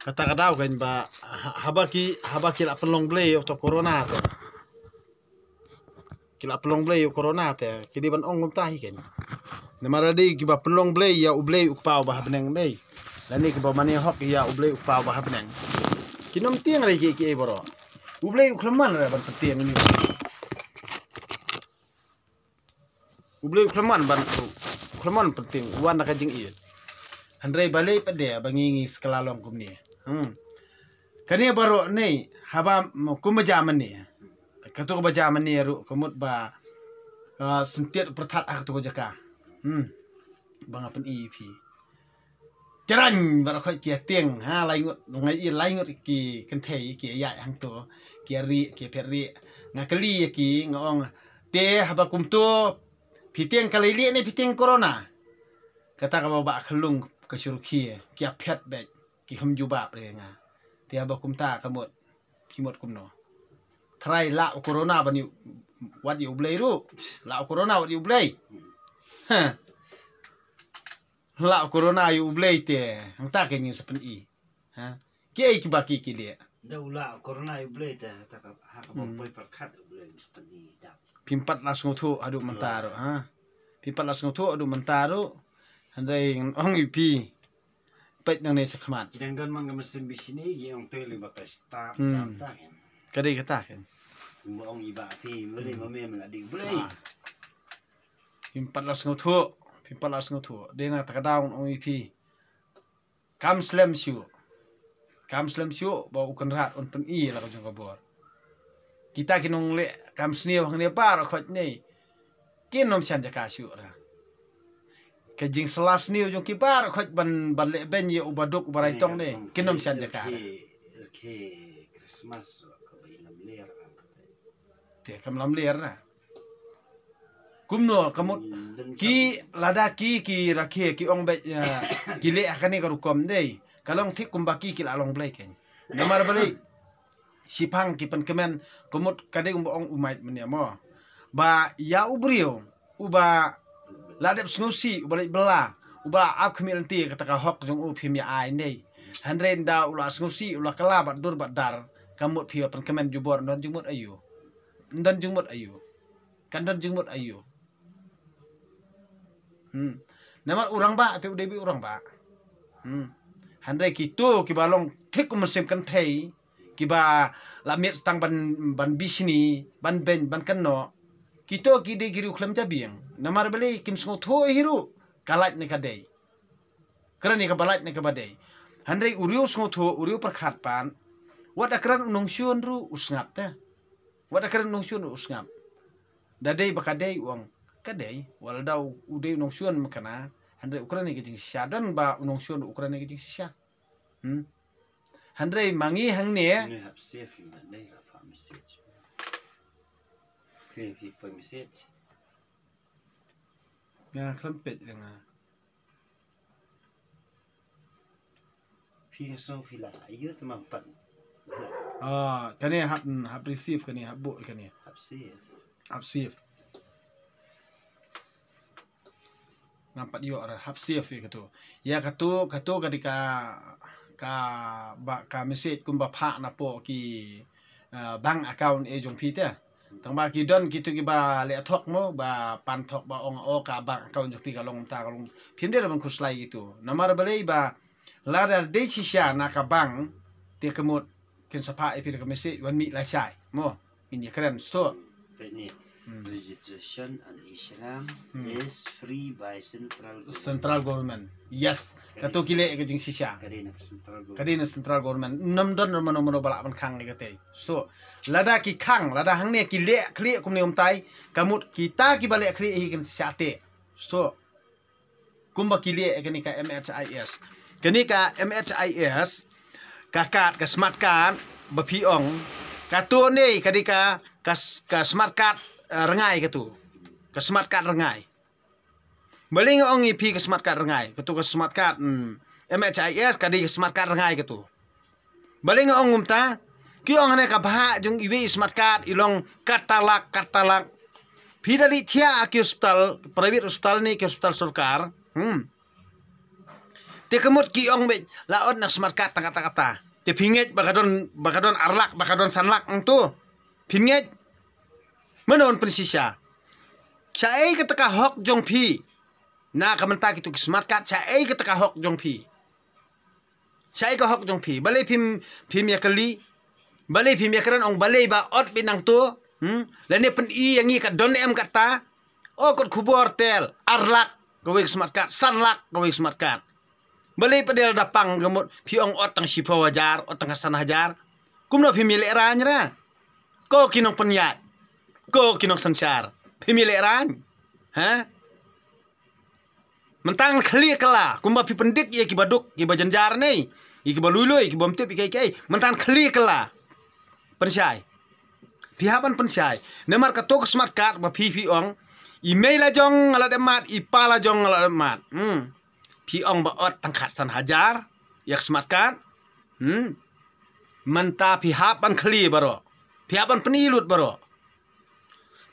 kata kadau kan ba habaki la pelong blay to corona te kila pelong blay corona te kidi ban ong tahi kan namara di ki ba pelong blay ya ublay ukpau ba beneng dei lani ki ba mani hok ya ublay ukpau ba beneng kinom tiang rai ki boro ublay ukleman ra ban tiang ni ublay ukleman ban ukleman penting wan ka jing i handrai balai pade bangingi skelalong kumni kani baru nei haba kumajaman ni katu bajaman ni ru kumut ba sentiat pertat ak tu jaka bang apen ep jaran baru khoi kia tieng ha laingut ki kenthei ki ya hang to ki ri ki peri ngakeli ki ngong te haba kumtu piteng kali li ni piteng corona kata ka ba khlung ka suruki ki aphet be ki humjuba pre nga tia ba kumta kamot kimot kumno try la corona bani wat you blay ru la corona wat you blay la corona you blay te ang ta ke ngi sapen i ha ki ki ba ki le dau la corona you blay te ta ka ha ka bo boy par khat you blay sapen i da pimpat las ngotu adu mentaro ha pimpat las ngotu adu mentaro handai ong ipi pet nang ne sakmat kidang don mang mesin bisini gi ong tele ba ka start ta kan kadai kata kan mo ong iba pi mele mo mem la di blay pimpat las ngotu de na takadaun ong ipi kam slam shu ba ukan rat on pen i la ka jong kabor kita kinong le kam sniu hang ne par khot nei kinom chan jaka shu ra ke jing selas niu jong kibar khot ban le ben ye ubaduk barai tong ne kinom chan jaka ke Christmas ko ba lam ler te kam lam ler na kumno kamut ki lada ki rakhe ki ong be ki le akane ka rukom dei kalong thik kumbaki ki along blai ken namar bali sipang ki pen kemen kumut kade ong umait menia mo ba ya ubrio uba ladep snusi ubalik bela uba ap community kata ka hok jong u phim ya ai nei hanren da ula snusi ula kala bat dur bat dar kamut phio pen kemen jubor don jumut ayu kan don jumut ayu nama urang ba ate udebi urang ba handai kitu ki balong thik mesim kan thei ki ba lamit stang ban bisni ban ben ban kanno kito ki de giru khlam jabiang namar beli kim sngo tho hiru kalat ne kadai kerani ka balat ne ka badai handai uriu sngo tho uriu perkhat pan wada kran unong syun ru usngap ta wada kran unong syun usngap dadai bakadai uang kadai wala dau udai unong syun makana handai ukrani ke jing syadan ba unong syun ukrani ke jing sya handai mangi hang ne have safe in that day of message people message ya klempet nga pi so fila ayo temang pat kani hab receive kani hab bu kani have safe nampak yo ara hab safe katu ya katu ketika ka message kumba pha na po ki bank account e jong pi te tang ba ki don kitu ki ba le thok mo ba pan thok ba ong o ka bank account jong pi ka long phim de ban khuslai gitu namar balei ba ladar de shisha na ka bank te kemut kin sapa e pi ka message wan mi la sai mo ini keren sto registration and Islam is free by central government yes katu kile ke jing shisha kadina central government nam don mano balak ban khang ni kate so lada ki khang lada hang ne ki le kli kum ne umtai kamut kita ki bale kli hi kan sate so kumba ki le ke ni ka MHIS keni ka MHIS kakat ka smart card ba pi ong katu ne kadika ka smart card rengai katu ka smart card rengai baling ong ipi ka smart card rengai katu ka smart card MHIS kadi ka smart card rengai katu baling ong umta ki ong ne ka bha jung iwi smart card ilong katalak phi dari thia ki hospital private hospital ni ki hospital sarkar Te kemut ki ong be laot nak smart card kata-kata. Te pinget bakadon arlak bakadon sanlak tu. Pinget. Menon pensisya. Cai keteka hok jong pi. Na kamenta kitu smart card cai keteka hok jong pi. Cai ka hok jong pi. Balai pim ya kali. Balai pim ya keran ong balai ba ot binang tu. Lani pen i yang i kat don em kata. Oh kot kubor tel arlak kowe smart card sanlak kowe smart card. Balai padel dapang gemut pi ong ot tang sipa wajar ot tang hasan hajar. Kumno pi milik ran ra. Ko kinong penyat. Ko kinong sansar. Pi milik ran. Ha? Mentang kali kala kumba pi pendik ye ki baduk ki bajanjar nei. Ki balului ki bomtip kai. Mentang kali kala. Pensyai. Pihapan pensyai. Nemar katok smart card ba pi ong email ajong ngalat emat, ipal ajong ngalat emat. Pi ong ba ot tangkat san hajar, yak smart card. Menta pihapan kali baro. Pihapan penilut baro.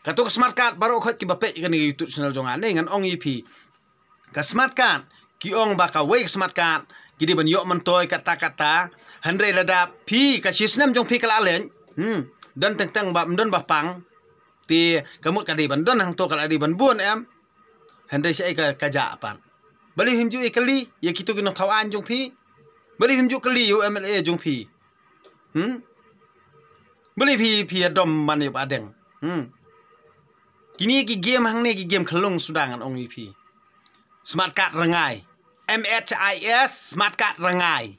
Katuk smart card baro khot ki bapek kan YouTube channel jongan ngan ong ipi. Ka smart card ki ong ba ka wake smart card. Jadi ban yok mentoy kata-kata handre lada pi ka sistem jong pi kala len. Dan tentang ba mdon ba pang. Ti kamut kadi bandon hang to kala di ban bun em handai sai ka kaja pan bali himju ikali ye kitu kinong thawan jong pi bali himju kali UMLA jong pi bali pi dom man yo adeng kini ki game hang ne ki game khlung sudangan ong pi smart card rengai MHIS smart card rengai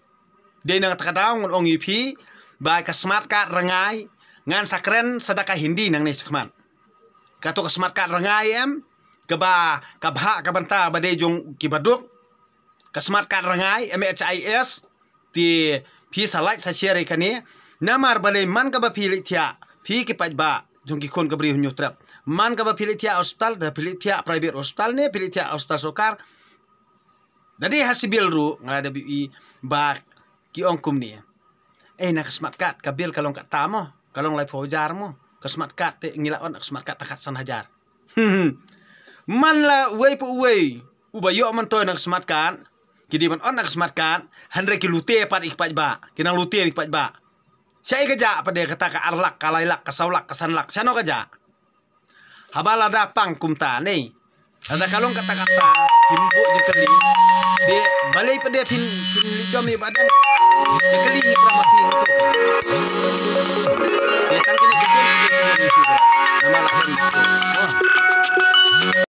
de nang takadaw ong pi ba ka smart card rengai ngan sakren sedekah hindi nang ni sekman kato ka smart card rengai em kaba kabha kabanta bade jong kibaduk ka smart card rengai MHIS ti pi salai sa share kani namar bale man ka ba pili tia pi ki pajba jong ki kon ka bri hunyo trap man ka ba pili tia hospital da pili tia private hospital ne pili tia hospital sokar dadi hasibil ru ngada bi ba ki ongkum ni na ka smart card ka bil kalong ka tamo kalong lai pojar mo ka smart card te ngilaon ka smart card takat san hajar man la way po way ubayo man to nak smart card kidi man on nak smart card handre ki lute pat ikpaj ba kinang lute ikpaj ba sai kaja pada kata ka arlak kalailak kasaulak kasanlak sano kaja habala da pang kumta nei ada kalong kata-kata himbo je kali de balai pada pin jom ni badan je kali ni pramati untuk ya tangkini nama lahan